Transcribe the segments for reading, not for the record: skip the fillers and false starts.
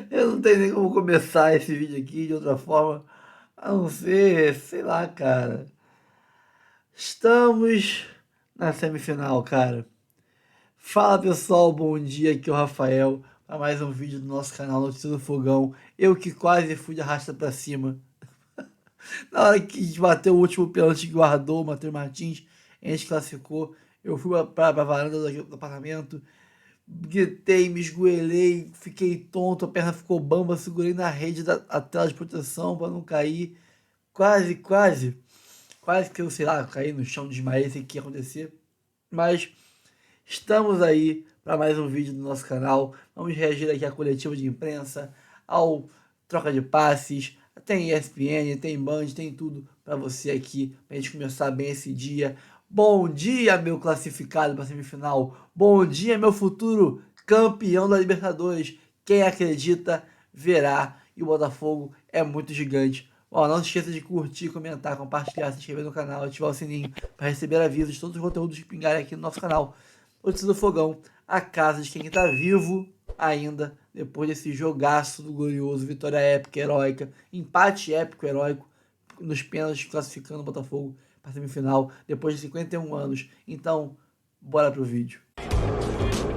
Eu não tenho nem como começar esse vídeo aqui de outra forma, a não ser, sei lá, cara. Estamos na semifinal, cara. Fala pessoal, bom dia, aqui é o Rafael, para mais um vídeo do nosso canal Notícia do Fogão. Eu que quase fui de arrasta pra cima. Na hora que a gente bateu o último pênalti que guardou, o Matheus Martins, a gente classificou. Eu fui pra varanda do apartamento, gritei, me esgoelei, fiquei tonto, a perna ficou bamba, segurei na rede da tela de proteção para não cair. Quase que eu, sei lá, caí no chão, desmaiei, sei o que ia acontecer. Mas estamos aí para mais um vídeo do nosso canal. Vamos reagir aqui à coletiva de imprensa, ao troca de passes. Tem ESPN, tem Band, tem tudo para você aqui, pra gente começar bem esse dia. Bom dia, meu classificado para semifinal. Bom dia, meu futuro campeão da Libertadores. Quem acredita, verá. E o Botafogo é muito gigante. Ó, não se esqueça de curtir, comentar, compartilhar, se inscrever no canal, ativar o sininho para receber avisos de todos os conteúdos que pingarem aqui no nosso canal. Notícia do Fogão, a casa de quem está vivo ainda, depois desse jogaço do glorioso, vitória épica, heróica, empate épico, heróico, nos pênaltis, classificando o Botafogo para a semifinal, depois de 51 anos. Então, bora pro vídeo.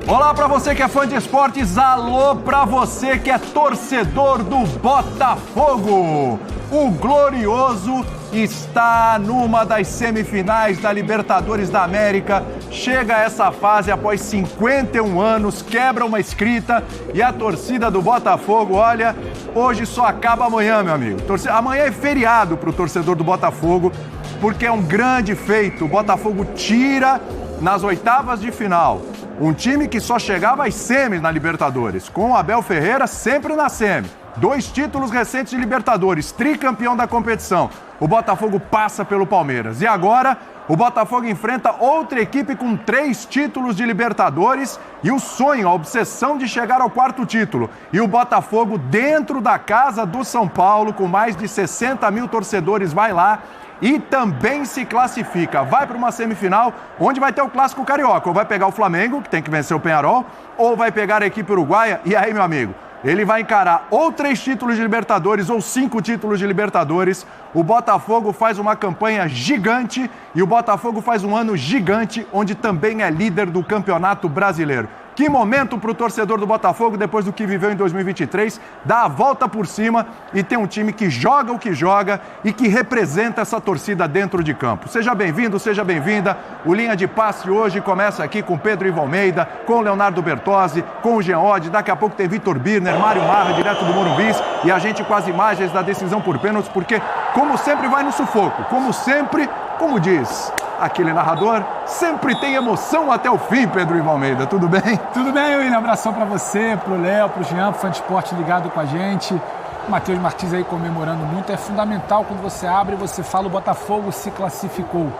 Olá para você que é fã de esportes, alô para você que é torcedor do Botafogo. O Glorioso está numa das semifinais da Libertadores da América, chega a essa fase após 51 anos, quebra uma escrita e a torcida do Botafogo, olha, hoje só acaba amanhã, meu amigo. Amanhã é feriado para o torcedor do Botafogo, porque é um grande feito. O Botafogo tira nas oitavas de final um time que só chegava às semis na Libertadores, com o Abel Ferreira sempre na semi. 2 títulos recentes de Libertadores, tricampeão da competição. O Botafogo passa pelo Palmeiras. E agora, o Botafogo enfrenta outra equipe com 3 títulos de Libertadores e o sonho, a obsessão de chegar ao 4º título. E o Botafogo, dentro da casa do São Paulo, com mais de 60 mil torcedores, vai lá e também se classifica. Vai para uma semifinal onde vai ter o clássico carioca. Ou vai pegar o Flamengo, que tem que vencer o Peñarol, ou vai pegar a equipe uruguaia. E aí, meu amigo, ele vai encarar ou 3 títulos de Libertadores ou 5 títulos de Libertadores. O Botafogo faz uma campanha gigante e o Botafogo faz um ano gigante, onde também é líder do Campeonato Brasileiro. Que momento para o torcedor do Botafogo, depois do que viveu em 2023, dar a volta por cima e ter um time que joga o que joga e que representa essa torcida dentro de campo. Seja bem-vindo, seja bem-vinda. O Linha de Passe hoje começa aqui com Pedro Ivo Almeida, com Leonardo Bertozzi, com o Jean Oddi. Daqui a pouco tem Vitor Birner, Mário Marra, direto do Morumbi, e a gente com as imagens da decisão por pênaltis, porque, como sempre, vai no sufoco. Como sempre, como diz aquele narrador, sempre tem emoção até o fim, Pedro Ivo Almeida. Tudo bem? Tudo bem, William. Abração pra você, pro Léo, pro Jean, pro Fã de Esporte ligado com a gente. O Matheus Martins aí comemorando muito. É fundamental quando você abre e você fala o Botafogo se classificou.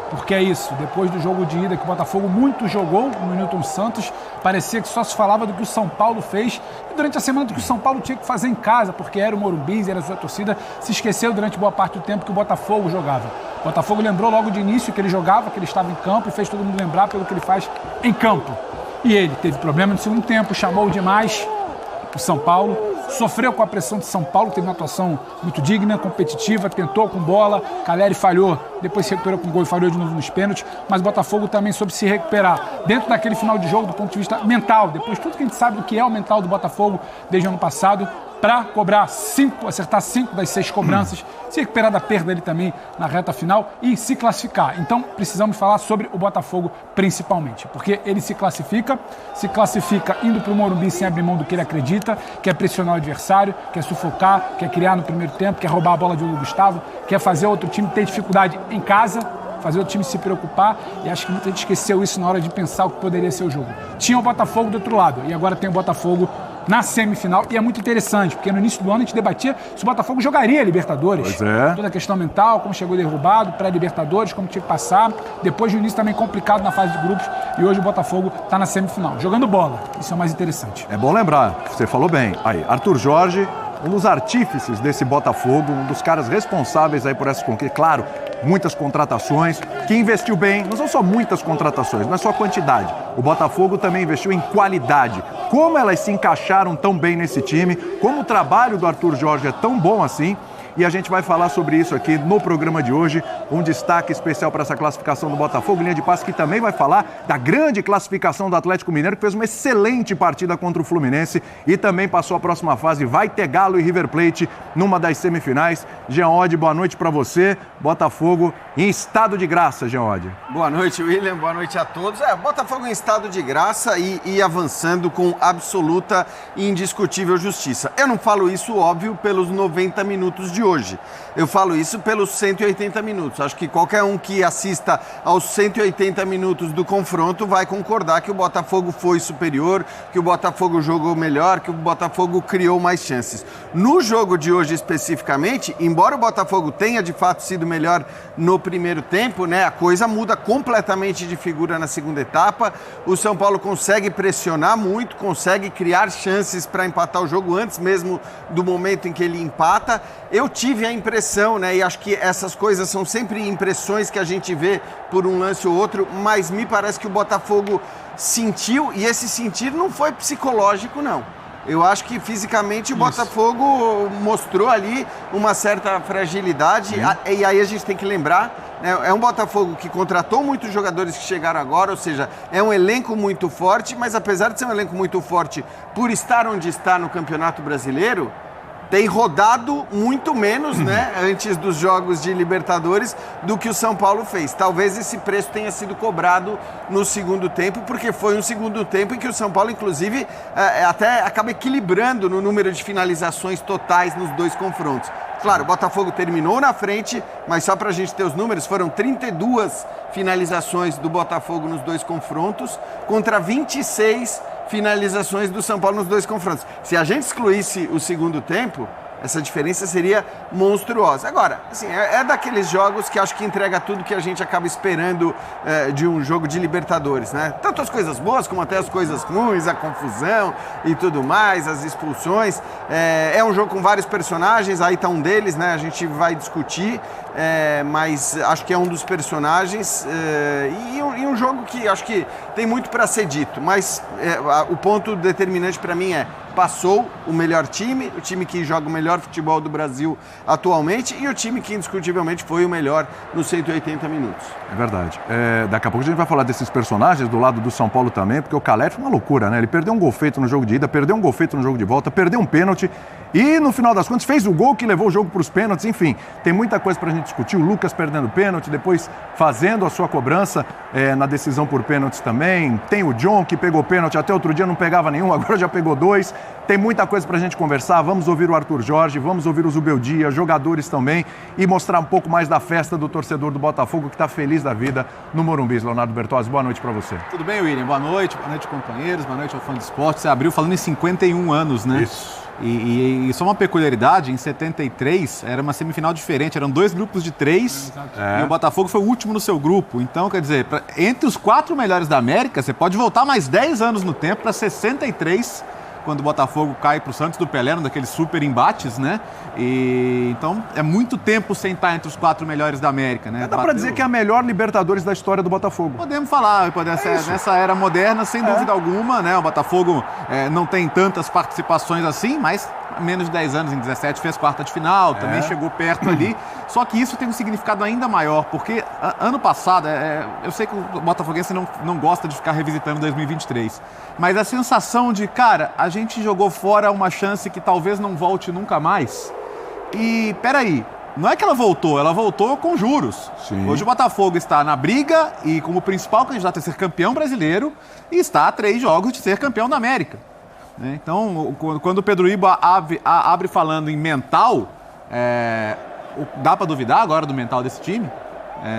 Porque é isso, depois do jogo de ida que o Botafogo muito jogou no Newton Santos, parecia que só se falava do que o São Paulo fez e durante a semana do que o São Paulo tinha que fazer em casa, porque era o Morumbi, era a sua torcida, se esqueceu durante boa parte do tempo que o Botafogo jogava. O Botafogo lembrou logo de início que ele jogava, que ele estava em campo e fez todo mundo lembrar pelo que ele faz em campo. E ele teve problema no segundo tempo, chamou demais o São Paulo, sofreu com a pressão de São Paulo, teve uma atuação muito digna, competitiva, tentou com bola, Caleri falhou, depois se recuperou com gol e falhou de novo nos pênaltis, mas o Botafogo também soube se recuperar dentro daquele final de jogo do ponto de vista mental, depois tudo que a gente sabe do que é o mental do Botafogo desde o ano passado, para cobrar 5, acertar 5 das 6 cobranças, se recuperar da perda dele também na reta final e se classificar. Então precisamos falar sobre o Botafogo principalmente, porque ele se classifica indo para o Morumbi sem abrir mão do que ele acredita, quer pressionar o adversário, quer sufocar, quer criar no primeiro tempo, quer roubar a bola de Hugo Gustavo, quer fazer outro time ter dificuldade em casa, fazer o time se preocupar, e acho que muita gente esqueceu isso na hora de pensar o que poderia ser o jogo. Tinha o Botafogo do outro lado, e agora tem o Botafogo na semifinal, e é muito interessante, porque no início do ano a gente debatia se o Botafogo jogaria a Libertadores. Pois é. Toda a questão mental, como chegou derrubado, pré-Libertadores, como tinha que passar, depois de um início também complicado na fase de grupos, e hoje o Botafogo está na semifinal, jogando bola, isso é o mais interessante. É bom lembrar, você falou bem, aí, Arthur Jorge, um dos artífices desse Botafogo, um dos caras responsáveis aí por essas conquistas, claro, muitas contratações, que investiu bem, não são só muitas contratações, não é só quantidade. O Botafogo também investiu em qualidade. como elas se encaixaram tão bem nesse time, como o trabalho do Arthur Jorge é tão bom assim. E a gente vai falar sobre isso aqui no programa de hoje. Um destaque especial para essa classificação do Botafogo, linha de passe, que também vai falar da grande classificação do Atlético Mineiro, que fez uma excelente partida contra o Fluminense e também passou a próxima fase. Vai ter Galo e River Plate numa das semifinais. Jean Oddi, boa noite para você. Botafogo em estado de graça, Jean Oddi. Boa noite, William. Boa noite a todos. Botafogo em estado de graça e avançando com absoluta e indiscutível justiça. Eu não falo isso, óbvio, pelos 90 minutos de hoje. Eu falo isso pelos 180 minutos. Acho que qualquer um que assista aos 180 minutos do confronto vai concordar que o Botafogo foi superior, que o Botafogo jogou melhor, que o Botafogo criou mais chances. No jogo de hoje especificamente, embora o Botafogo tenha de fato sido melhor no primeiro tempo, né, a coisa muda completamente de figura na segunda etapa. O São Paulo consegue pressionar muito, consegue criar chances para empatar o jogo antes mesmo do momento em que ele empata. Eu tive a impressão, né, e acho que essas coisas são sempre impressões que a gente vê por um lance ou outro, mas me parece que o Botafogo sentiu, e esse sentir não foi psicológico, não. Eu acho que fisicamente o Botafogo mostrou ali uma certa fragilidade, e aí a gente tem que lembrar, né, é um Botafogo que contratou muitos jogadores que chegaram agora, ou seja, é um elenco muito forte, mas apesar de ser um elenco muito forte por estar onde está no Campeonato Brasileiro, tem rodado muito menos, né, antes dos jogos de Libertadores do que o São Paulo fez. Talvez esse preço tenha sido cobrado no segundo tempo, porque foi um segundo tempo em que o São Paulo, inclusive, até acaba equilibrando no número de finalizações totais nos dois confrontos. Claro, o Botafogo terminou na frente, mas só para a gente ter os números, foram 32 finalizações do Botafogo nos dois confrontos, contra 26 finalizações do São Paulo nos dois confrontos. Se a gente excluísse o segundo tempo, essa diferença seria monstruosa. Agora, assim, é daqueles jogos que acho que entrega tudo que a gente acaba esperando de um jogo de Libertadores, né? Tanto as coisas boas como até as coisas ruins, a confusão e tudo mais, as expulsões. É um jogo com vários personagens, aí tá um deles, né? A gente vai discutir, mas acho que é um dos personagens e um jogo que acho que tem muito para ser dito, mas o ponto determinante para mim passou o melhor time, o time que joga o melhor futebol do Brasil atualmente e o time que indiscutivelmente foi o melhor nos 180 minutos. É verdade. Daqui a pouco a gente vai falar desses personagens do lado do São Paulo também, porque o Calef foi uma loucura, né? Ele perdeu um gol feito no jogo de ida, perdeu um gol feito no jogo de volta, perdeu um pênalti e no final das contas fez o gol que levou o jogo para os pênaltis. Enfim, tem muita coisa para a gente discutir. O Lucas perdendo pênalti, depois fazendo a sua cobrança na decisão por pênaltis também. Tem o John que pegou pênalti, até outro dia não pegava nenhum, agora já pegou 2. Tem muita coisa pra gente conversar, vamos ouvir o Arthur Jorge, vamos ouvir o Zubeldia, jogadores também e mostrar um pouco mais da festa do torcedor do Botafogo que tá feliz da vida no Morumbi. Leonardo Bertozzi, boa noite pra você. Tudo bem, William? Boa noite companheiros, boa noite ao fã de esporte. Você abriu falando em 51 anos, né? Isso. E só uma peculiaridade, em 73 era uma semifinal diferente, eram 2 grupos de 3 e o Botafogo foi o último no seu grupo. Então, quer dizer, entre os 4 melhores da América, você pode voltar mais 10 anos no tempo para 63, quando o Botafogo cai para o Santos do Pelé, um daqueles super embates, né? E então é muito tempo sem estar entre os 4 melhores da América, né? Dá para dizer que é a melhor Libertadores da história do Botafogo. Podemos falar, nessa era moderna, sem dúvida alguma, né? O Botafogo não tem tantas participações assim, mas menos de 10 anos, em 17, fez quarta de final, também chegou perto ali. Só que isso tem um significado ainda maior, porque ano passado, eu sei que o botafoguense não gosta de ficar revisitando 2023, mas a sensação de, cara, a gente jogou fora uma chance que talvez não volte nunca mais. E, peraí, não é que ela voltou com juros. Sim. Hoje o Botafogo está na briga e como principal candidato a ser campeão brasileiro e está a 3 jogos de ser campeão da América. Então, quando o Pedro Iba abre falando em mental, dá para duvidar agora do mental desse time?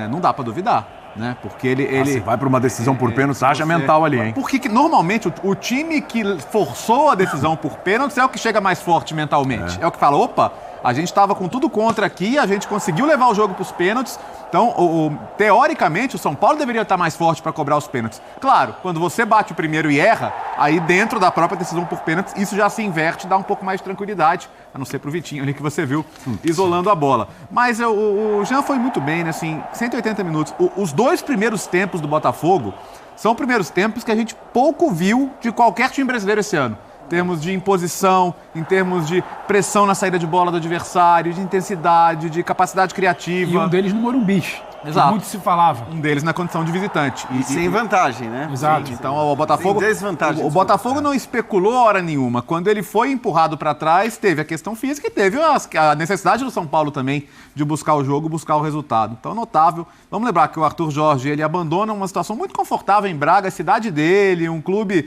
Não dá para duvidar, né? Porque ele vai para uma decisão por pênalti, haja mental ali, hein? Porque normalmente o time que forçou a decisão por pênaltis é o que chega mais forte mentalmente. É o que fala, opa, a gente estava com tudo contra aqui, a gente conseguiu levar o jogo para os pênaltis. Então, teoricamente, o São Paulo deveria estar mais forte para cobrar os pênaltis. Claro, quando você bate o primeiro e erra, aí dentro da própria decisão por pênaltis, isso já se inverte e dá um pouco mais de tranquilidade, a não ser pro Vitinho ali que você viu, isolando a bola. Mas o Jean foi muito bem, né? Assim, 180 minutos. Os 2 primeiros tempos do Botafogo São primeiros tempos que a gente pouco viu de qualquer time brasileiro esse ano. Em termos de imposição, em termos de pressão na saída de bola do adversário, de intensidade, de capacidade criativa. E um deles no Morumbi. Exato. Muito se falava. Um deles na condição de visitante. E sem vantagem, né? Exato. Então o Botafogo, Sem desvantagem, o Botafogo não especulou hora nenhuma. Quando ele foi empurrado para trás, teve a questão física e teve a necessidade do São Paulo também de buscar o jogo, buscar o resultado. Então, notável. Vamos lembrar que o Arthur Jorge, ele abandona uma situação muito confortável em Braga, a cidade dele, um clube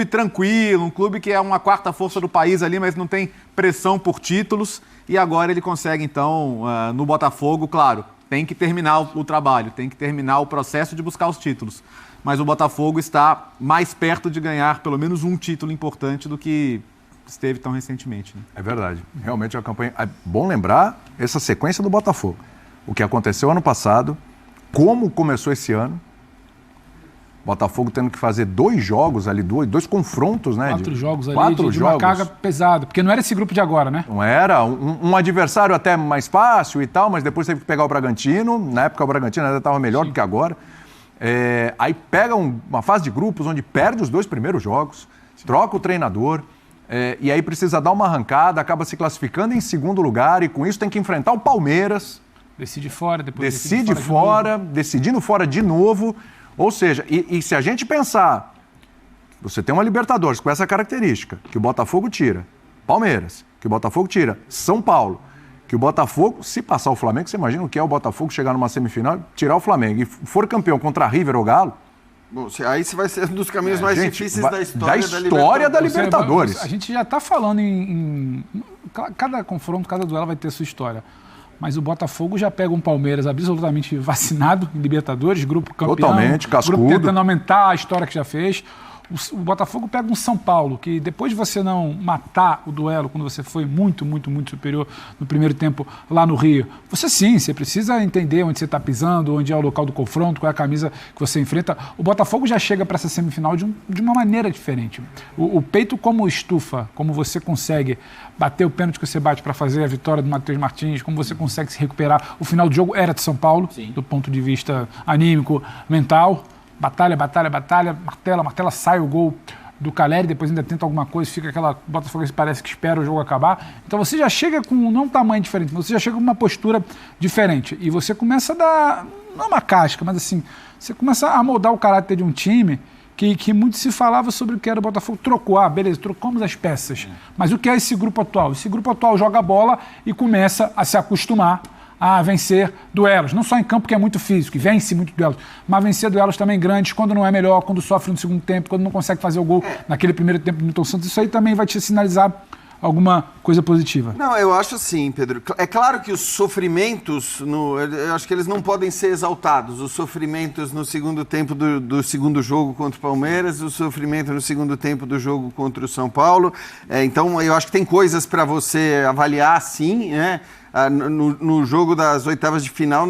tranquilo, um clube que é uma quarta força do país ali, mas não tem pressão por títulos. E agora ele consegue, então, no Botafogo, claro, tem que terminar o trabalho, tem que terminar o processo de buscar os títulos. Mas o Botafogo está mais perto de ganhar pelo menos um título importante do que esteve tão recentemente. Né? É verdade. Realmente a campanha... É bom lembrar essa sequência do Botafogo. O que aconteceu ano passado, como começou esse ano. Botafogo tendo que fazer 2 jogos ali, dois confrontos, né? 4 jogos ali, 4 de jogos. uma carga pesada. Porque não era esse grupo de agora, né? Não era. Um adversário até mais fácil e tal, mas depois teve que pegar o Bragantino. Na época o Bragantino ainda estava melhor do que agora. Aí pega uma fase de grupos onde perde os 2 primeiros jogos, troca o treinador, e aí precisa dar uma arrancada, acaba se classificando em segundo lugar e com isso tem que enfrentar o Palmeiras. Decide fora, depois decide fora, decidindo fora de novo. Ou seja, e se a gente pensar, você tem uma Libertadores com essa característica, que o Botafogo tira Palmeiras, que o Botafogo tira São Paulo, que o Botafogo, se passar o Flamengo, você imagina o que é o Botafogo chegar numa semifinal, tirar o Flamengo e for campeão contra River ou Galo? Bom, aí você vai ser um dos caminhos mais difíceis da história da Libertadores. A gente já está falando em... Cada confronto, cada duelo vai ter sua história. Mas o Botafogo já pega um Palmeiras absolutamente vacinado em Libertadores, grupo campeão. Totalmente, cascudo. Grupo tentando aumentar a história que já fez. O Botafogo pega um São Paulo, que depois de você não matar o duelo, quando você foi muito, muito, muito superior no primeiro tempo lá no Rio, você precisa entender onde você está pisando, onde é o local do confronto, qual é a camisa que você enfrenta. O Botafogo já chega para essa semifinal de uma maneira diferente. O peito como estufa, como você consegue bater o pênalti que você bate para fazer a vitória do Matheus Martins, como você consegue se recuperar. O final do jogo era de São Paulo, sim, do ponto de vista anímico, mental. Batalha, martela, sai o gol do Caleri, depois ainda tenta alguma coisa, fica aquela Botafogo que parece que espera o jogo acabar. Então você já chega com não um tamanho diferente, mas você já chega com uma postura diferente. E você começa a dar, não uma casca, mas assim, você começa a moldar o caráter de um time que muito se falava sobre o que era o Botafogo. Beleza, trocamos as peças. Mas o que é esse grupo atual? Esse grupo atual joga bola e começa a se acostumar a vencer duelos, não só em campo que é muito físico, que vence muito duelos, mas vencer duelos também grandes, quando não é melhor, quando sofre no segundo tempo, quando não consegue fazer o gol naquele primeiro tempo do Milton Santos, isso aí também vai te sinalizar alguma coisa positiva. Não, eu acho assim, Pedro. É claro que os sofrimentos, eu acho que eles não podem ser exaltados. Os sofrimentos no segundo tempo do segundo jogo contra o Palmeiras, o sofrimento no segundo tempo do jogo contra o São Paulo. Então, eu acho que tem coisas para você avaliar, sim, né? No jogo das oitavas de final,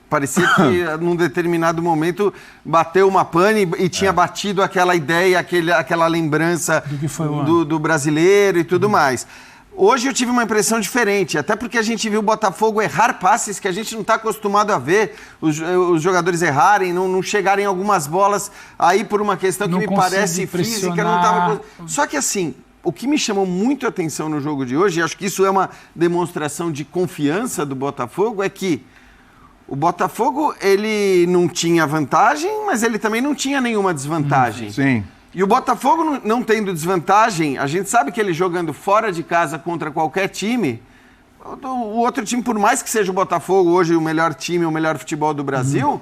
parecia que num determinado momento bateu uma pane e tinha batido aquela ideia, aquela lembrança do brasileiro e tudo mais. Hoje eu tive uma impressão diferente, até porque a gente viu o Botafogo errar passes que a gente não está acostumado a ver, os jogadores errarem, não chegarem algumas bolas aí por uma questão que me parece física. Só que assim, o que me chamou muito a atenção no jogo de hoje, e acho que isso é uma demonstração de confiança do Botafogo, é que o Botafogo, ele não tinha vantagem, mas ele também não tinha nenhuma desvantagem. Sim. E o Botafogo, não tendo desvantagem, a gente sabe que ele jogando fora de casa contra qualquer time, o outro time, por mais que seja o Botafogo hoje o melhor time, o melhor futebol do Brasil,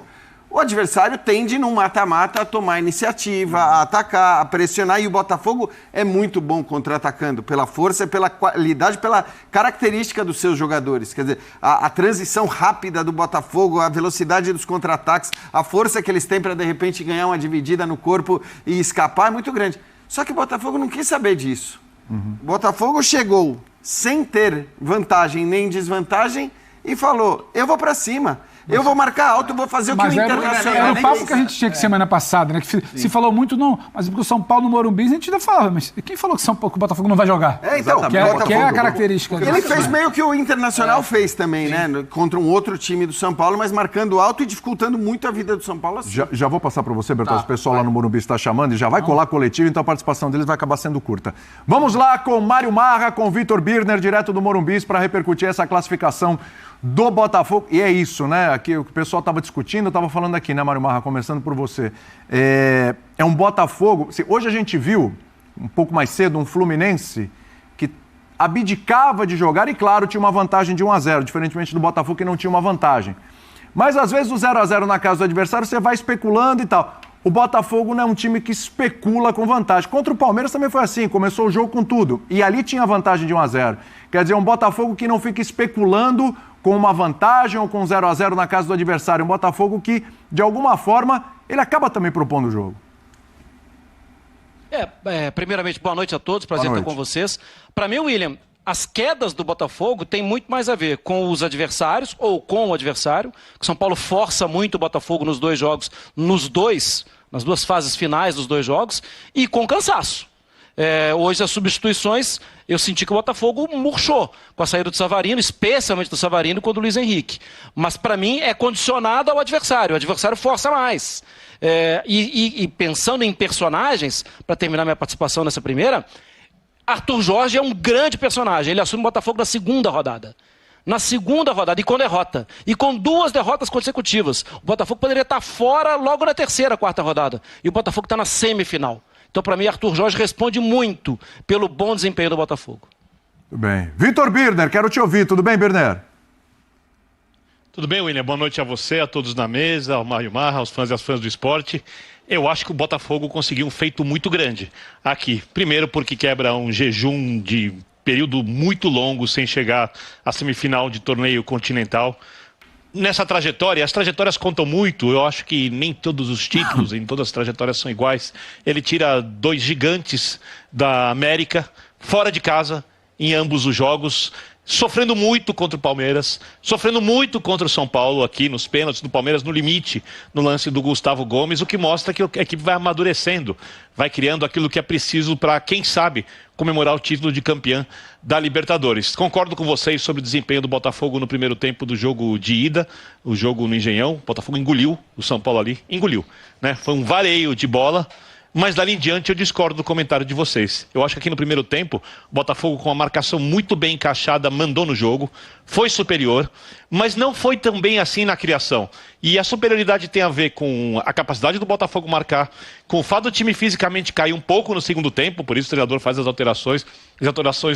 o adversário tende, num mata-mata, a tomar iniciativa, a atacar, a pressionar. E o Botafogo é muito bom contra-atacando, pela força, pela qualidade, pela característica dos seus jogadores. Quer dizer, a transição rápida do Botafogo, a velocidade dos contra-ataques, a força que eles têm para, de repente, ganhar uma dividida no corpo e escapar é muito grande. Só que o Botafogo não quis saber disso. O Botafogo chegou sem ter vantagem nem desvantagem e falou, eu vou para cima. Eu vou marcar alto, eu vou fazer o que o Internacional... Era o papo que a gente tinha que semana passada, né? Que se falou muito, não, mas porque o São Paulo no Morumbi, a gente ainda falava, mas quem falou que o Botafogo não vai jogar? Então, que é a característica. Ele fez meio que o Internacional fez também, né? Contra um outro time do São Paulo, mas marcando alto e dificultando muito a vida do São Paulo assim. Já vou passar para você, Bertozzi, o pessoal lá no Morumbi está chamando e já vai colar coletivo, então a participação deles vai acabar sendo curta. Vamos lá com Mário Marra, com Vitor Birner, direto do Morumbi, para repercutir essa classificação do Botafogo. E é isso, né? Aqui o que o pessoal estava discutindo, eu estava falando aqui, né, Mário Marra, começando por você. É um Botafogo... Hoje a gente viu, um pouco mais cedo, um Fluminense que abdicava de jogar e, claro, tinha uma vantagem de 1-0, diferentemente do Botafogo que não tinha uma vantagem. Mas, às vezes, o 0-0 na casa do adversário, você vai especulando e tal. O Botafogo não é um time que especula com vantagem. Contra o Palmeiras também foi assim, começou o jogo com tudo. E ali tinha vantagem de 1-0. Quer dizer, um Botafogo que não fica especulando com uma vantagem ou com 0-0 na casa do adversário. Um Botafogo que, de alguma forma, ele acaba também propondo o jogo. Primeiramente, boa noite a todos, prazer estar com vocês. Para mim, William, as quedas do Botafogo têm muito mais a ver com os adversários ou com o adversário. O São Paulo força muito o Botafogo nos dois jogos, nas duas fases finais dos dois jogos, e com cansaço. Hoje as substituições, eu senti que o Botafogo murchou com a saída do Savarino, especialmente do Savarino com o do Luiz Henrique. Mas para mim é condicionado ao adversário, o adversário força mais. E pensando em personagens, para terminar minha participação nessa primeira, Arthur Jorge é um grande personagem, ele assume o Botafogo na segunda rodada. Na segunda rodada, e com derrota. E com 2 derrotas consecutivas. O Botafogo poderia estar fora logo na terceira, quarta rodada. E o Botafogo está na semifinal. Então, para mim, Arthur Jorge responde muito pelo bom desempenho do Botafogo. Tudo bem. Vitor Birner, quero te ouvir. Tudo bem, Birner? Tudo bem, William? Boa noite a você, a todos na mesa, ao Mário Marra, aos fãs e às fãs do esporte. Eu acho que o Botafogo conseguiu um feito muito grande aqui. Primeiro porque quebra um jejum de período muito longo sem chegar à semifinal de torneio continental. Nessa trajetória, as trajetórias contam muito, eu acho que nem todos os títulos, em todas as trajetórias são iguais. Ele tira 2 gigantes da América, fora de casa, em ambos os jogos, sofrendo muito contra o Palmeiras, sofrendo muito contra o São Paulo aqui nos pênaltis do Palmeiras, no limite, no lance do Gustavo Gomes, o que mostra que a equipe vai amadurecendo, vai criando aquilo que é preciso para, quem sabe, comemorar o título de campeã da Libertadores. Concordo com vocês sobre o desempenho do Botafogo no primeiro tempo do jogo de ida, o jogo no Engenhão. O Botafogo engoliu o São Paulo ali, engoliu, né? Foi um vareio de bola. Mas dali em diante eu discordo do comentário de vocês. Eu acho que aqui no primeiro tempo, o Botafogo com uma marcação muito bem encaixada mandou no jogo, foi superior, mas não foi tão bem assim na criação. E a superioridade tem a ver com a capacidade do Botafogo marcar, com o fato do time fisicamente cair um pouco no segundo tempo, por isso o treinador faz as alterações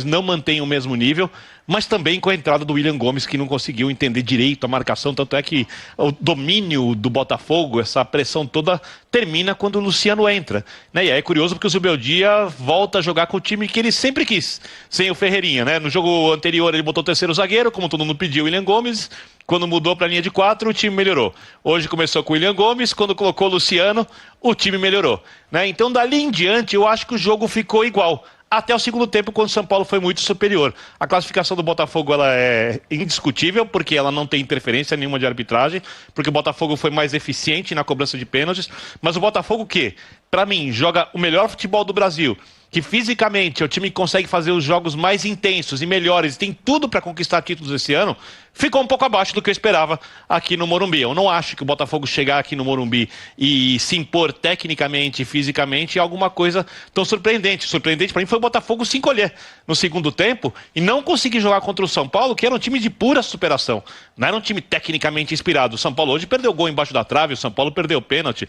não mantêm o mesmo nível, mas também com a entrada do William Gomes, que não conseguiu entender direito a marcação, tanto é que o domínio do Botafogo, essa pressão toda, termina quando o Luciano entra. Né? E aí é curioso porque o Zubeldia volta a jogar com o time que ele sempre quis, sem o Ferreirinha. Né? No jogo anterior ele botou o terceiro zagueiro, como todo mundo pediu, o William Gomes. Quando mudou para a linha de 4, o time melhorou. Hoje começou com o William Gomes, quando colocou o Luciano, o time melhorou. Né? Então, dali em diante, eu acho que o jogo ficou igual. Até o segundo tempo, quando o São Paulo foi muito superior. A classificação do Botafogo ela é indiscutível, porque ela não tem interferência nenhuma de arbitragem, porque o Botafogo foi mais eficiente na cobrança de pênaltis. Mas o Botafogo que, para mim, joga o melhor futebol do Brasil, que fisicamente é o time que consegue fazer os jogos mais intensos e melhores, tem tudo para conquistar títulos esse ano, ficou um pouco abaixo do que eu esperava aqui no Morumbi. Eu não acho que o Botafogo chegar aqui no Morumbi e se impor tecnicamente e fisicamente é alguma coisa tão surpreendente. Surpreendente para mim foi o Botafogo se encolher no segundo tempo e não conseguir jogar contra o São Paulo, que era um time de pura superação. Não era um time tecnicamente inspirado. O São Paulo hoje perdeu o gol embaixo da trave, o São Paulo perdeu o pênalti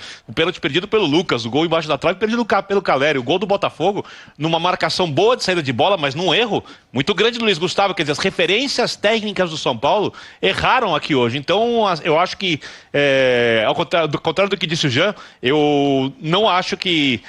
perdido pelo Lucas, o gol embaixo da trave perdido pelo Calério, o gol do Botafogo numa marcação boa de saída de bola, mas num erro muito grande do Luiz Gustavo. Quer dizer, as referências técnicas do São Paulo erraram aqui hoje. Então, eu acho que, ao contrário do que disse o Jean, eu não acho que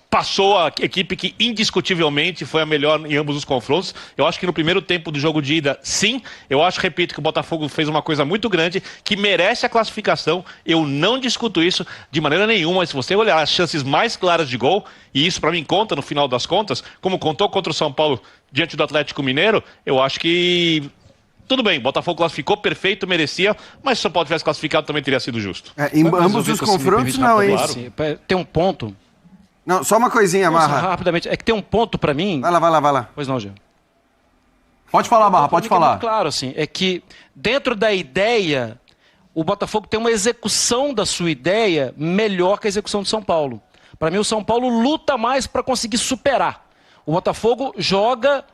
passou a equipe que indiscutivelmente foi a melhor em ambos os confrontos. Eu acho que no primeiro tempo do jogo de ida, sim. Eu acho, repito, que o Botafogo fez uma coisa muito grande, que merece a classificação. Eu não discuto isso de maneira nenhuma. Mas se você olhar as chances mais claras de gol, e isso para mim conta no final das contas, como contou contra o São Paulo diante do Atlético Mineiro, eu acho que Tudo bem, Botafogo classificou, perfeito, merecia, mas se o São Paulo tivesse classificado também teria sido justo. Em ambos os confrontos, não, hein? Claro. Tem um ponto... Não, só uma coisinha, Marra. Rapidamente, é que tem um ponto pra mim... Vai lá. Pois não, Gê. Pode falar, Marra, pode falar. É muito claro, assim, é que dentro da ideia, o Botafogo tem uma execução da sua ideia melhor que a execução do São Paulo. Para mim, o São Paulo luta mais para conseguir superar. O Botafogo joga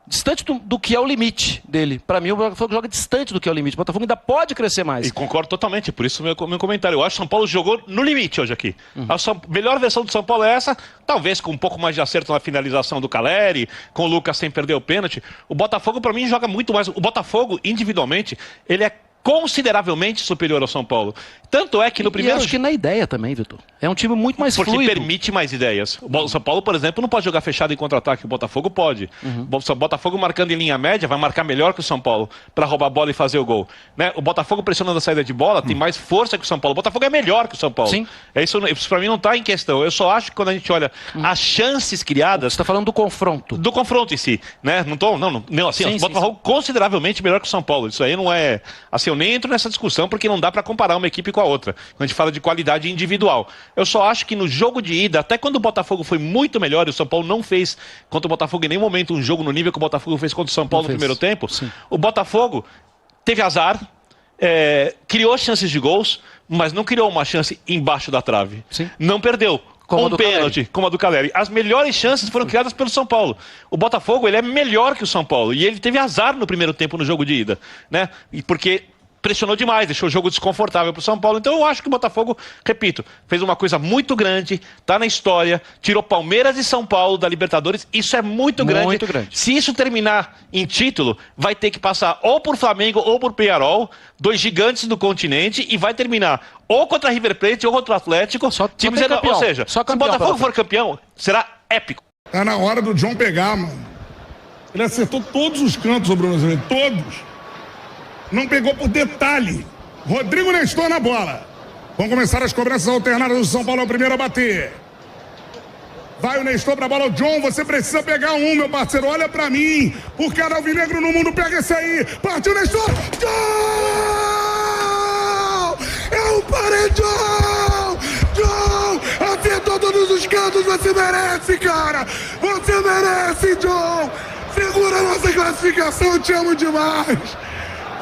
distante do que é o limite dele. Para mim, o Botafogo joga distante do que é o limite. O Botafogo ainda pode crescer mais. E concordo totalmente, por isso meu comentário. Eu acho que o São Paulo jogou no limite hoje aqui. A melhor versão do São Paulo é essa, talvez com um pouco mais de acerto na finalização do Caleri, com o Lucas sem perder o pênalti. O Botafogo, para mim, joga muito mais. O Botafogo, individualmente, ele é consideravelmente superior ao São Paulo. Tanto é que no primeiro... acho que na ideia também, Vitor. É um time muito mais fluido. Porque permite mais ideias. O São Paulo, por exemplo, não pode jogar fechado em contra-ataque. O Botafogo pode. O Botafogo marcando em linha média vai marcar melhor que o São Paulo para roubar a bola e fazer o gol. Né? O Botafogo pressionando a saída de bola tem mais força que o São Paulo. O Botafogo é melhor que o São Paulo. Sim. Isso para mim não está em questão. Eu só acho que quando a gente olha as chances criadas... Você está falando do confronto. Do confronto em si. Né? Não, assim, o Botafogo consideravelmente melhor que o São Paulo. Isso aí não é... Assim, eu nem entro nessa discussão porque não dá para comparar uma equipe com a outra. Quando a gente fala de qualidade individual. Eu só acho que no jogo de ida, até quando o Botafogo foi muito melhor e o São Paulo não fez contra o Botafogo em nenhum momento um jogo no nível que o Botafogo fez contra o São Paulo no primeiro tempo, o Botafogo teve azar, criou chances de gols, mas não criou uma chance embaixo da trave. Não perdeu. Com um pênalti, como a do Caleri. As melhores chances foram criadas pelo São Paulo. O Botafogo, ele é melhor que o São Paulo. E ele teve azar no primeiro tempo no jogo de ida. Né? E porque pressionou demais, deixou o jogo desconfortável para o São Paulo. Então eu acho que o Botafogo, repito, fez uma coisa muito grande, tá na história, tirou Palmeiras e São Paulo da Libertadores. Isso é muito grande. Muito grande. Se isso terminar em título, vai ter que passar ou por Flamengo ou por Peñarol, dois gigantes do continente, e vai terminar ou contra River Plate ou contra o Atlético. Ou seja, se o Botafogo for campeão, será épico. Tá na hora do John pegar, mano. Ele acertou todos os cantos, o Bruno Azevedo, todos. Não pegou por detalhe. Rodrigo Nestor na bola. Vão começar as cobranças alternadas do São Paulo, é o primeiro a bater. Vai o Nestor pra bola. O John, você precisa pegar um, meu parceiro. Olha pra mim. O cara alvinegro no mundo pega esse aí. Partiu o Nestor. Gol! É o Paredão! John! Acertou todos os cantos. Você merece, cara. Você merece, John. Segura a nossa classificação. Eu te amo demais.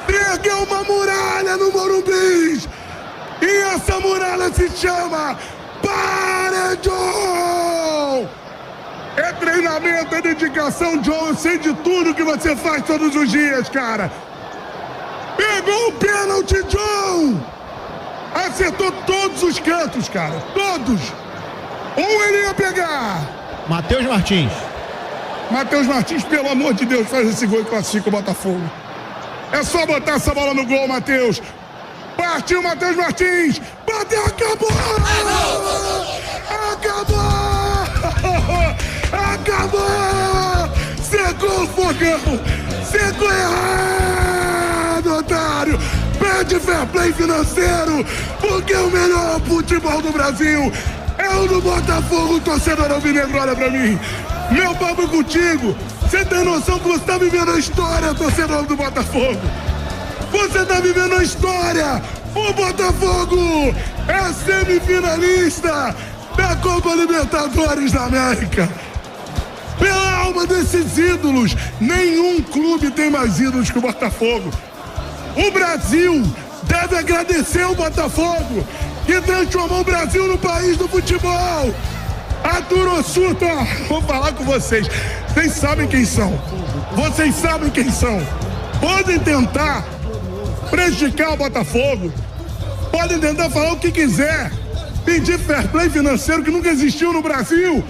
Ergueu uma muralha no Morumbi. E essa muralha se chama Paredão. É treinamento, é dedicação, John. Eu sei de tudo que você faz todos os dias, cara. Pegou o pênalti, John. Acertou todos os cantos, cara. Todos. Um ele ia pegar. Matheus Martins. Matheus Martins, pelo amor de Deus, faz esse gol e classifica o Botafogo. É só botar essa bola no gol, Matheus. Partiu Matheus Martins. Bateu, acabou! Acabou! Secou o fogão! Secou errado, otário! Pede fair play financeiro, porque o melhor futebol do Brasil é o do Botafogo. Torcedor alvinegro, olha pra mim. Meu papo contigo. Você tem noção que você está vivendo a história, torcedor do Botafogo? Você está vivendo a história! O Botafogo é semifinalista da Copa Libertadores da América. Pela alma desses ídolos, nenhum clube tem mais ídolos que o Botafogo. O Brasil deve agradecer o Botafogo, que transformou o Brasil no país do futebol. A Turosuta, vou falar com vocês. Vocês sabem quem são. Vocês sabem quem são. Podem tentar prejudicar o Botafogo. Podem tentar falar o que quiser. Pedir fair play financeiro que nunca existiu no Brasil.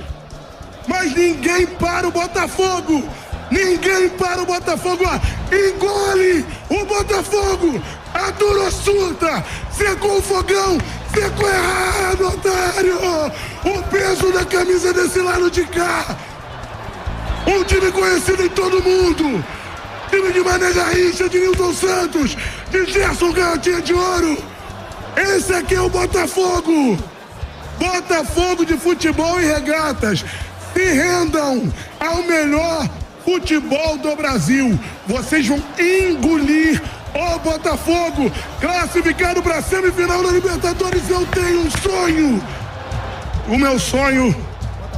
Mas ninguém para o Botafogo. Ninguém para o Botafogo. Engole o Botafogo. A Turosuta secou o fogão. Secou errado, otário. O peso da camisa desse lado de cá. Um time conhecido em todo mundo. Time de Mané Garrincha, de Nilton Santos, de Gerson Canhotinha de Ouro. Esse aqui é o Botafogo. Botafogo de futebol e regatas. Se rendam ao melhor futebol do Brasil. Vocês vão engolir o Botafogo, classificado para a semifinal da Libertadores. Eu tenho um sonho. O meu sonho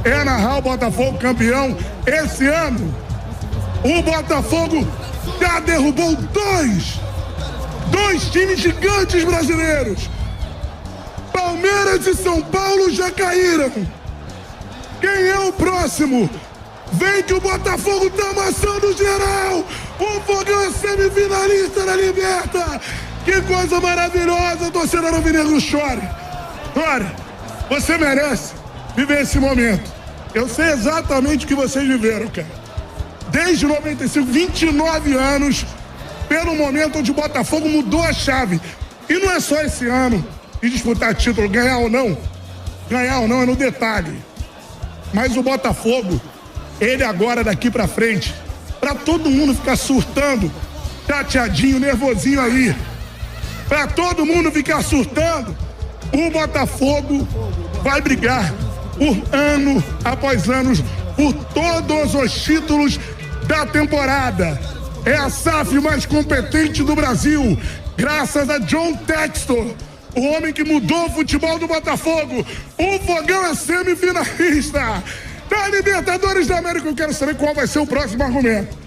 é narrar o Botafogo campeão esse ano. O Botafogo já derrubou dois times gigantes brasileiros. Palmeiras e São Paulo já caíram. Quem é o próximo? Vem que o Botafogo tá amassando geral. O Fogão é semifinalista da Liberta. Que coisa maravilhosa, torcedor alvinegro, chore. Chore. Você merece viver esse momento. Eu sei exatamente o que vocês viveram, cara. Desde 95, 29 anos, pelo momento onde o Botafogo mudou a chave. E não é só esse ano de disputar título, ganhar ou não é no detalhe. Mas o Botafogo, ele agora daqui pra frente, pra todo mundo ficar surtando, chateadinho, nervosinho aí, pra todo mundo ficar surtando, o Botafogo vai brigar por ano após ano por todos os títulos da temporada. É a SAF mais competente do Brasil, graças a John Textor, o homem que mudou o futebol do Botafogo. O Fogão é semifinalista da Libertadores da América. Eu quero saber qual vai ser o próximo argumento.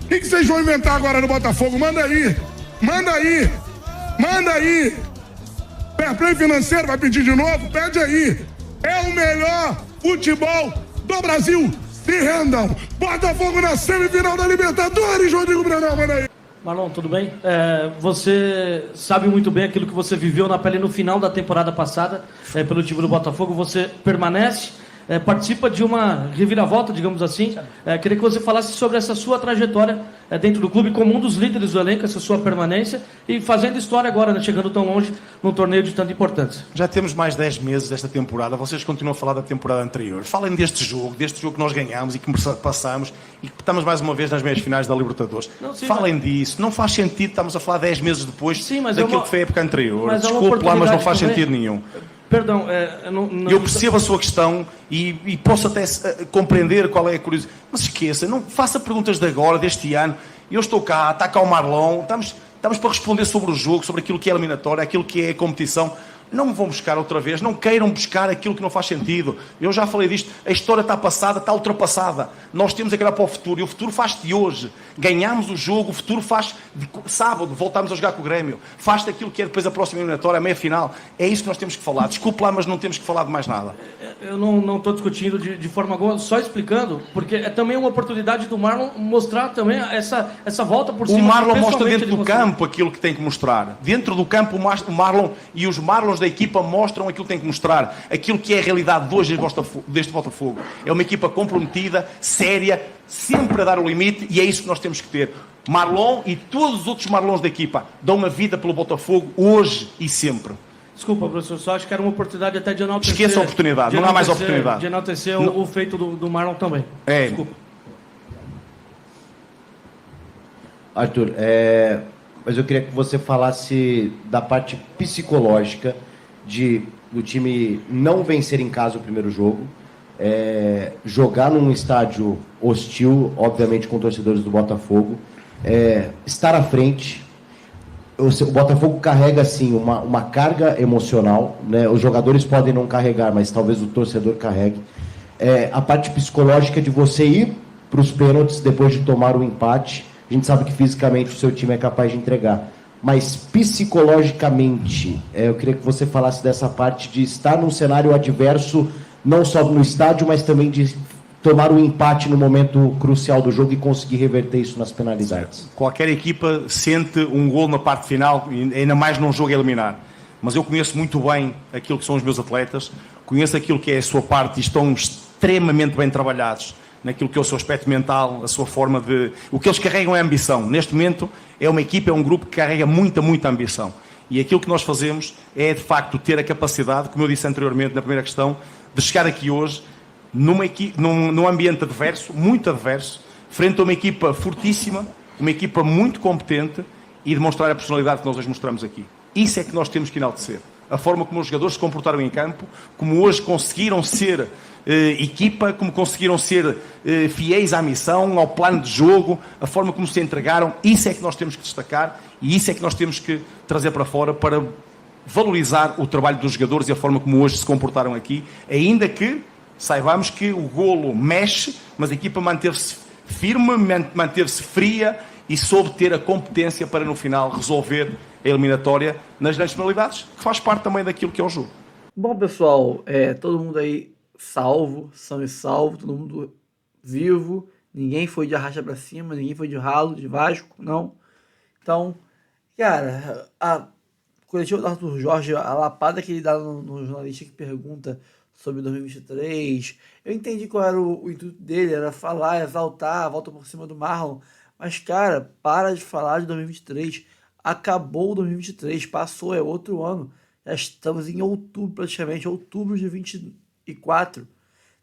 O que vocês vão inventar agora no Botafogo? Manda aí. Fair play financeiro, vai pedir de novo? Pede aí. É o melhor futebol do Brasil. Se rendam. Botafogo na semifinal da Libertadores, Rodrigo Brandão, manda aí. Marlon, tudo bem? Você sabe muito bem aquilo que você viveu na pele no final da temporada passada pelo time do Botafogo. Você permanece, participa de uma reviravolta, digamos assim. Queria que você falasse sobre essa sua trajetória dentro do clube como um dos líderes do elenco, essa sua permanência e fazendo história agora, né, chegando tão longe num torneio de tanta importância. Já temos mais 10 meses desta temporada, vocês continuam a falar da temporada anterior. Falem deste jogo que nós ganhamos e que passamos e que estamos mais uma vez nas meias finais da Libertadores. Não, sim, falem disso, não faz sentido, estamos a falar 10 meses depois daquilo que foi a época anterior. Desculpe lá, mas não faz sentido nenhum. Perdão, eu percebo a sua questão e posso até compreender qual é a curiosidade. Mas esqueça, não faça perguntas de agora, deste ano. Eu estou cá, está cá o Marlon, estamos para responder sobre o jogo, sobre aquilo que é eliminatório, aquilo que é a competição. Não me vão buscar outra vez, não queiram buscar aquilo que não faz sentido. Eu já falei disto, a história está passada, está ultrapassada. Nós temos que olhar para o futuro, e o futuro faz-se hoje. Ganhamos o jogo, o futuro faz de sábado, voltamos a jogar com o Grêmio. Faz-se aquilo que é depois a próxima eliminatória, a meia-final. É isso que nós temos que falar. Desculpe lá, mas não temos que falar de mais nada. Eu não estou discutindo de forma alguma, só explicando, porque é também uma oportunidade do Marlon mostrar também essa volta por cima. O Marlon mostra dentro do campo aquilo que tem que mostrar. Dentro do campo, o Marlon e os Marlons da equipa mostram aquilo que tem que mostrar, aquilo que é a realidade de hoje deste Botafogo. É uma equipa comprometida, séria, sempre a dar o limite, e é isso que nós temos que ter. Marlon e todos os outros Marlons da equipa dão a vida pelo Botafogo hoje e sempre. Desculpa, professor, só acho que era uma oportunidade até de enaltecer... Esqueça a oportunidade, não há mais oportunidade. De enaltecer o feito do Marlon também. Desculpa. Arthur, mas eu queria que você falasse da parte psicológica do time não vencer em casa o primeiro jogo, jogar num estádio hostil, obviamente com torcedores do Botafogo, estar à frente. O Botafogo carrega, assim, uma carga emocional, né? Os jogadores podem não carregar, mas talvez o torcedor carregue. A parte psicológica de você ir para os pênaltis depois de tomar o empate. A gente sabe que fisicamente o seu time é capaz de entregar. Mas psicologicamente, eu queria que você falasse dessa parte de estar num cenário adverso, não só no estádio, mas também de tomar um empate no momento crucial do jogo e conseguir reverter isso nas penalidades. Qualquer equipa sente um gol na parte final, ainda mais num jogo a eliminar. Mas eu conheço muito bem aquilo que são os meus atletas, conheço aquilo que é a sua parte e estão extremamente bem trabalhados naquilo que é o seu aspecto mental, a sua forma de... O que eles carregam é ambição. Neste momento é uma equipa, é um grupo que carrega muita ambição. E aquilo que nós fazemos é, de facto, ter a capacidade, como eu disse anteriormente na primeira questão, de chegar aqui hoje num ambiente adverso, muito adverso, frente a uma equipa fortíssima, uma equipa muito competente e demonstrar a personalidade que nós hoje mostramos aqui. Isso é que nós temos que enaltecer. a forma como os jogadores se comportaram em campo, como hoje conseguiram ser equipa, como conseguiram ser fiéis à missão, ao plano de jogo, a forma como se entregaram. Isso é que nós temos que destacar e isso é que nós temos que trazer para fora para valorizar o trabalho dos jogadores e a forma como hoje se comportaram aqui, ainda que saibamos que o golo mexe, mas a equipa manteve-se firme, manteve-se fria e soube ter a competência para no final resolver a eliminatória nas grandes penalidades, que faz parte também daquilo que é o jogo. Bom, pessoal, todo mundo aí salvo, são e salvo, todo mundo vivo, ninguém foi de arracha pra cima, ninguém foi de ralo, de Vasco, não. Então, cara, a coletiva do Arthur Jorge, a lapada que ele dá no jornalista que pergunta sobre 2023, eu entendi qual era o intuito dele, era falar, exaltar, a volta por cima do Marlon, mas, cara, para de falar de 2023, acabou 2023, passou, é outro ano, já estamos em outubro praticamente, outubro de 24,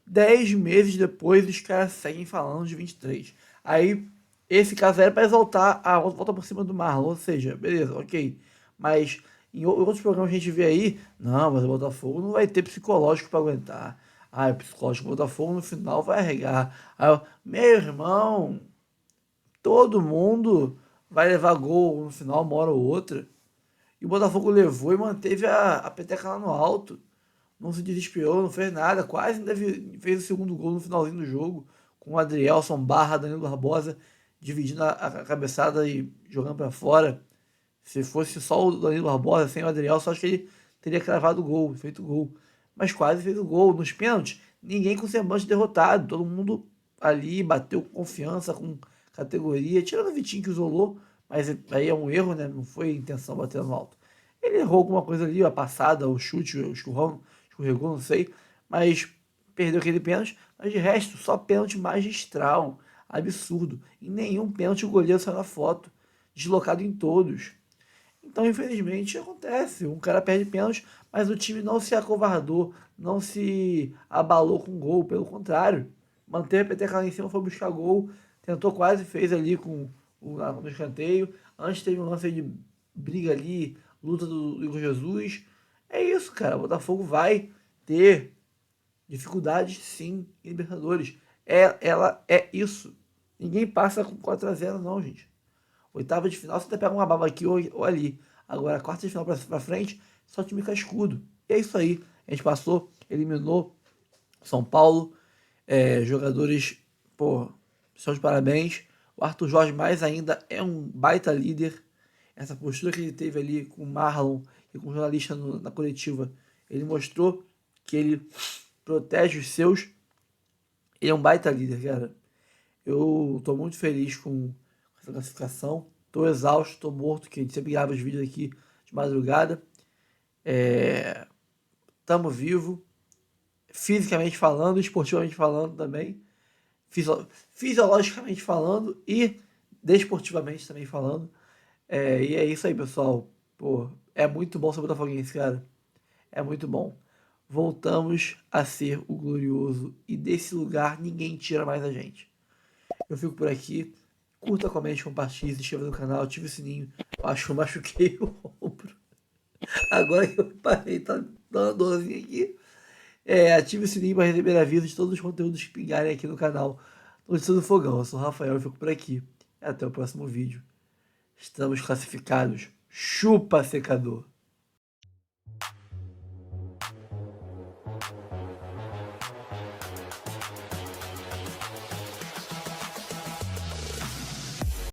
10 meses depois os caras seguem falando de 23, aí esse caso era para exaltar a volta por cima do Marlon, ou seja, beleza, ok, mas em outros programas que a gente vê aí, não, mas o Botafogo não vai ter psicológico para aguentar, o psicológico do Botafogo no final vai arregar, meu irmão, todo mundo vai levar gol no final, uma hora ou outra. E o Botafogo levou e manteve a peteca lá no alto. Não se desesperou, não fez nada. Quase fez o segundo gol no finalzinho do jogo. Com o Adrielson / Danilo Barbosa dividindo a cabeçada e jogando para fora. Se fosse só o Danilo Barbosa, sem o Adrielson, acho que ele teria cravado o gol, feito o gol. Mas quase fez o gol. Nos pênaltis, ninguém com semblante derrotado. Todo mundo ali bateu com confiança, com categoria, tirando o Vitinho que isolou, mas aí é um erro, né? Não foi intenção bater no alto. Ele errou alguma coisa ali, a passada, o chute, o escorregou, não sei, mas perdeu aquele pênalti, mas de resto, só pênalti magistral, absurdo. Em nenhum pênalti o goleiro saiu na foto, deslocado em todos. Então, infelizmente, acontece, um cara perde pênalti, mas o time não se acovardou, não se abalou com gol, pelo contrário, manteve a peteca lá em cima, foi buscar gol, tentou, quase fez ali no escanteio. Antes teve um lance de briga ali, luta do Igor Jesus. É isso, cara. O Botafogo vai ter dificuldades, sim, em Libertadores. Ela é isso. Ninguém passa com 4-0, não, gente. Oitava de final, você até pega uma baba aqui ou ali. Agora, quarta de final pra frente, só time cascudo. E é isso aí. A gente passou, eliminou São Paulo. Jogadores, são de parabéns. O Arthur Jorge, mais ainda, é um baita líder. Essa postura que ele teve ali com o Marlon e com o jornalista na coletiva, ele mostrou que ele protege os seus. Ele é um baita líder, cara. Eu tô muito feliz com essa classificação. Tô exausto, tô morto, que a gente sempre grava os vídeos aqui de madrugada. Tamo vivo. Fisicamente falando, esportivamente falando também. Fisiologicamente falando e desportivamente também falando. E é isso aí, pessoal. É muito bom ser botafoguense, cara. É muito bom. Voltamos a ser o glorioso e desse lugar ninguém tira mais a gente. Eu fico por aqui. Curta, comente, compartilhe, se inscreva no canal, ative o sininho. Eu acho que eu machuquei o ombro. Agora que eu parei, tá dando uma dorzinha aqui. Ative o sininho para receber aviso de todos os conteúdos que pingarem aqui no canal Notícias do Fogão. Eu sou o Rafael, eu fico por aqui. Até o próximo vídeo. Estamos classificados. Chupa, secador!